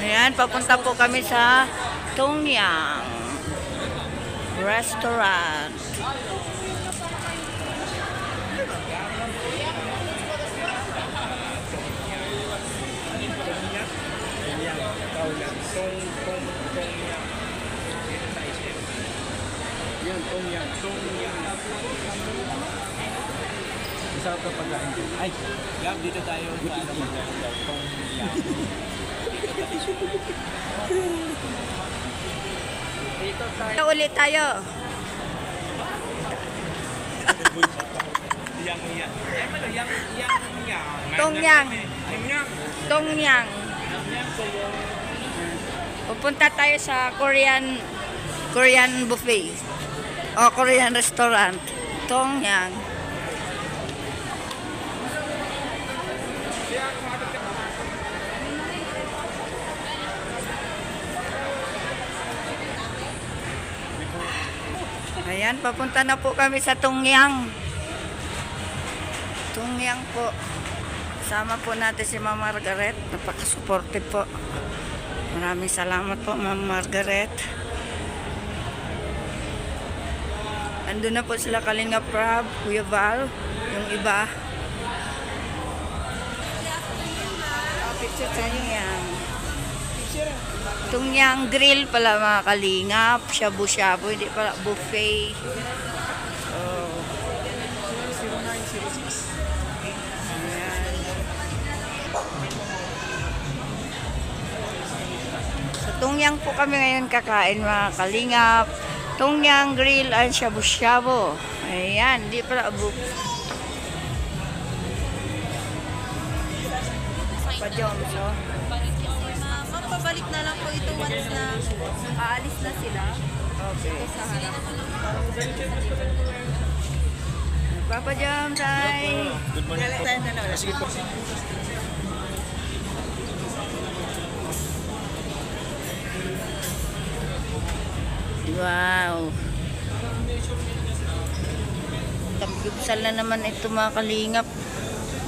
Ayan, papunta po kami sa Tongyang Restaurant. Masarap na pagkain. Ay, Gab, dito tayo sa ano pagkain. Dito ulit tayo. Tongyang. Tongyang. Pupunta tayo sa Korean buffet. O Korean restaurant. Tongyang. Ayan, papunta na po kami sa Tongyang. Tongyang po. Sama po natin si Ma'am Margaret. Napaka-supportive po. Maraming salamat po, Ma'am Margaret. Andun na po sila Kalinga Prab, Kuya Val, yung iba. Picture tayo yan. Tongyang grill pala mga kalingap. Shabu-shabu, hindi pala buffet. Oh. Ayan. Sa Tongyang po kami ngayon kakain mga kalingap. Tongyang grill and shabu-shabu. Ayan, hindi pala buffet. Pa-joms, oh. Pabalik na lang po ito once na aalis na sila. Okay. Sa harap. Papa Jam, tay. Good morning. Sige po. Wow. Tamgyupsal na naman ito mga kalingap.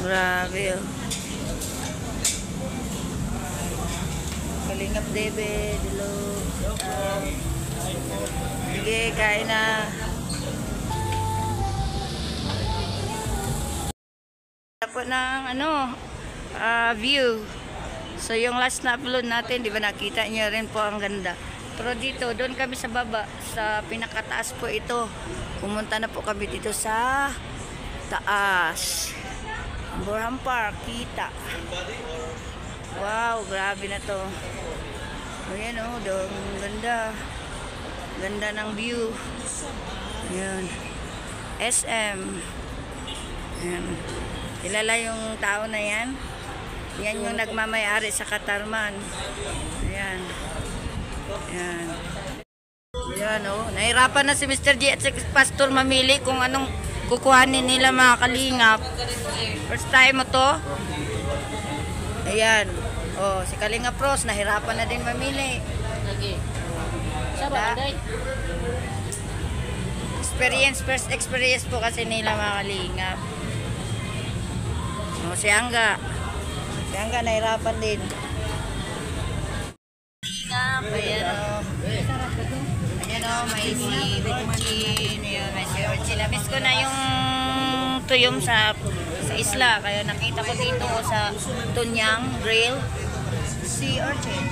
Grabe, oh. Kalingap David, hello. Sige, kain na. Po ng view. So yung last na upload natin, di ba nakita niyo rin po ang ganda. Pero dito, doon kami sa baba, sa pinakataas po ito. Pumunta na po kami dito sa taas. Burham Park, kita. Wow, grabe na to. Ayan o, doon, ganda. Ganda ng view. Ayan. SM. Ayan. Kilala yung tao na yan. Yan yung nagmamayari sa Katarman. Ayan. Ayan. Ayan o. Nahirapan na si Mr. G at si Pastor mamili kung anong kukuhanin nila mga kalingap. First time mo to. Ayan. Oh, si Kalinga Pros, nahirapan na din mamili. Lagi. Saba, day. First experience po kasi nila mga kalingap. Oh, si Angga. Si Angga nahirapan din. Kalingap, ayan o. Ayan o, may si Virgin. Ayan, may si Virgin. Miss ko na yung tuyom sa isla. Kaya nakita ko dito sa Tongyang Grill. Sea urchin.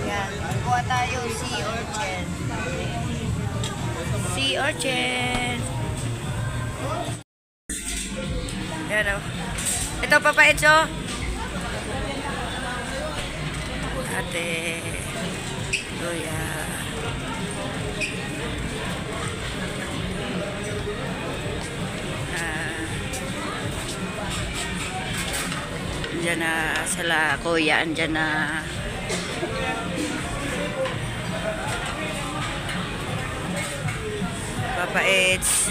Yan. Kuha tayo sea urchin. Sea urchin. Yan o. Ito Papa Enzo. Ate. Luya. Andyan na sila kuya, andyan na. Papa Eds.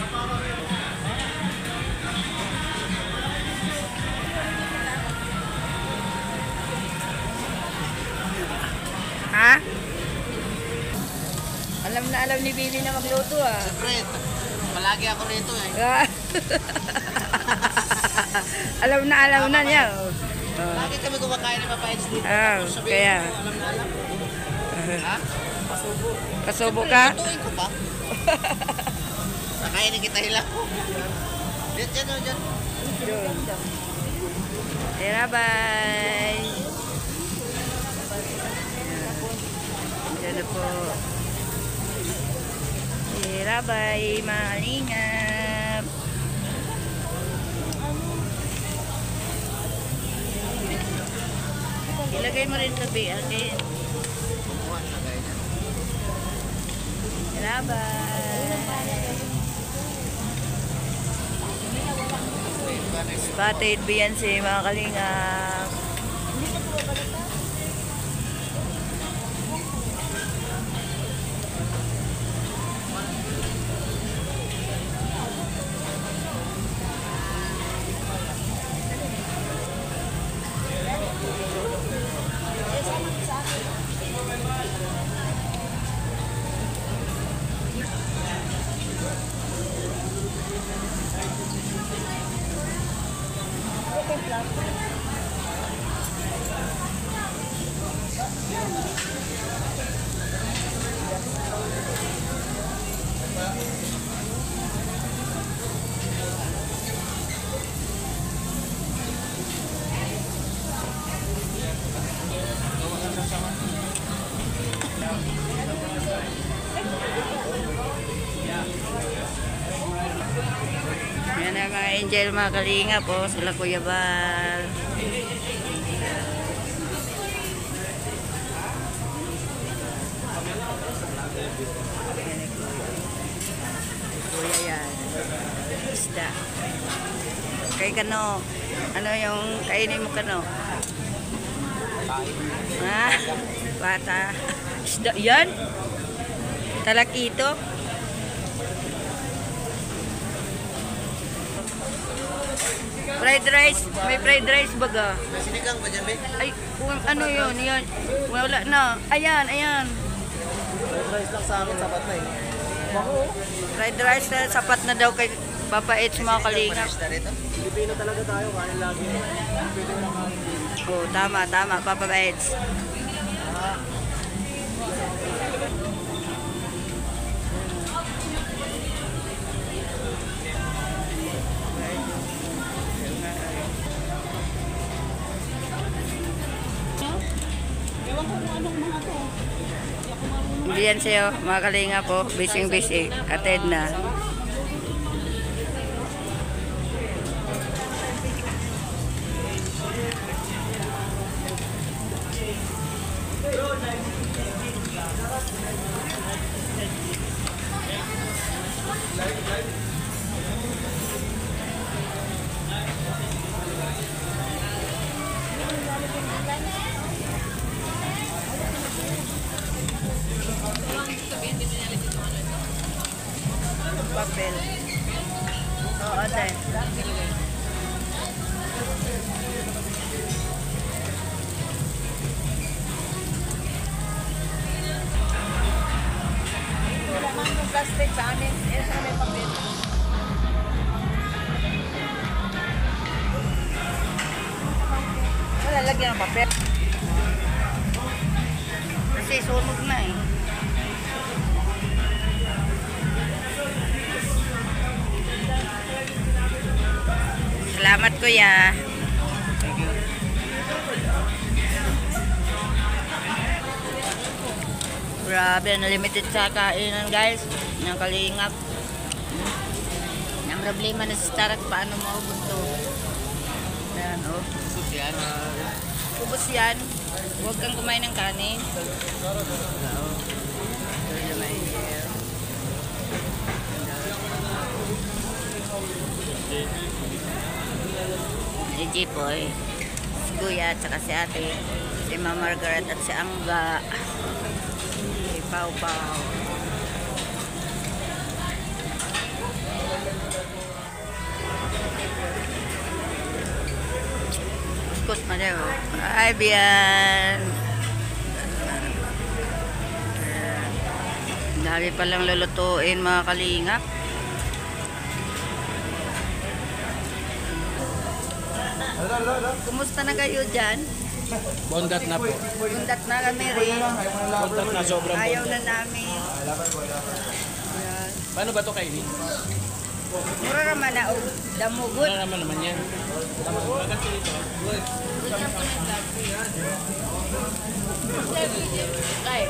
Ha? Alam na alam ni Billy na magluto ah. Siyempre, palagi ako rito eh. Alam na niya. Lagi kami kumakain ng papayas dito. Kaya. Alam na alam. Ha? Pasubo. Kasubo ka? Tutuin ko pa. Nakainin kita hilang ko. Diyan, dyan. Tira, bye. Diyan na po. Tira, bye, mga kalingap. Ilagay mo rin tabi, akin. Tira, bye. Spotted Beyonce, mga kalingap. Yan ang mga angel, mga kalinga po, sila Kuya Bal. Kuya yan. Isda. Kay Kano, ano yung kainin mo Kano? Ha? Bata. Isda yan? Talakito? Fried rice, may fried rice baga. May sinigang ba dyan, be? Ay, ano yun, yan. Wala na. Ayan, ayan. Rice lang sa amin, sapat na eh. Bako. Fried rice na sapat na daw kay Papa Eds, mga kalingap. Pilipino talaga tayo, kanin lagi. Pwede mo lang kanin. Oh, tama, Papa Eds. Hindi yan sa'yo, mga kalinga po. Busy. Attend na. Papel. Oo, ate. Wala man yung plastic sa amin. Yan sa may papel. Wala, lagyan ng papel. Kasi sunog na eh. Salamat kuya. Grabe, unlimited sa kainan guys. Yung kalingap. Ang problema na sa Starbucks, paano maubos to? Ayan, oh. Sus yan. Ubus yan. Huwag kang kumain ng kanin. Si Jipoy, si Kuya, at saka si ate, si Mama Margaret at si Angga, si Pau Pau. Kuskus na rin. Ay, biyan. Dami palang lulutuin mga kalingap. Kumusta na kayo dyan? Bondat na po. Bundat na kami rin. Bondat na sobrang Ayaw bondat. na namin. Ayan. Paano ba to kainin? Mura naman na og damugot. Ano naman yan? Bakit dito? Ay.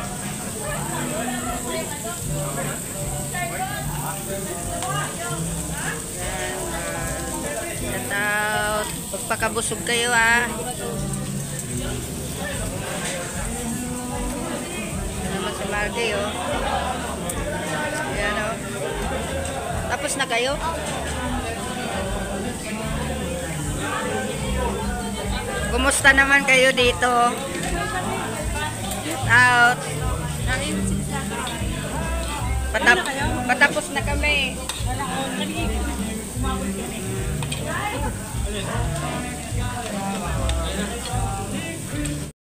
Shout out. Pagpakabusog kayo ah. Naman si Margie oh. Ayan oh. Tapos na kayo? Kumusta naman kayo dito? Shout out. Patapos na kami.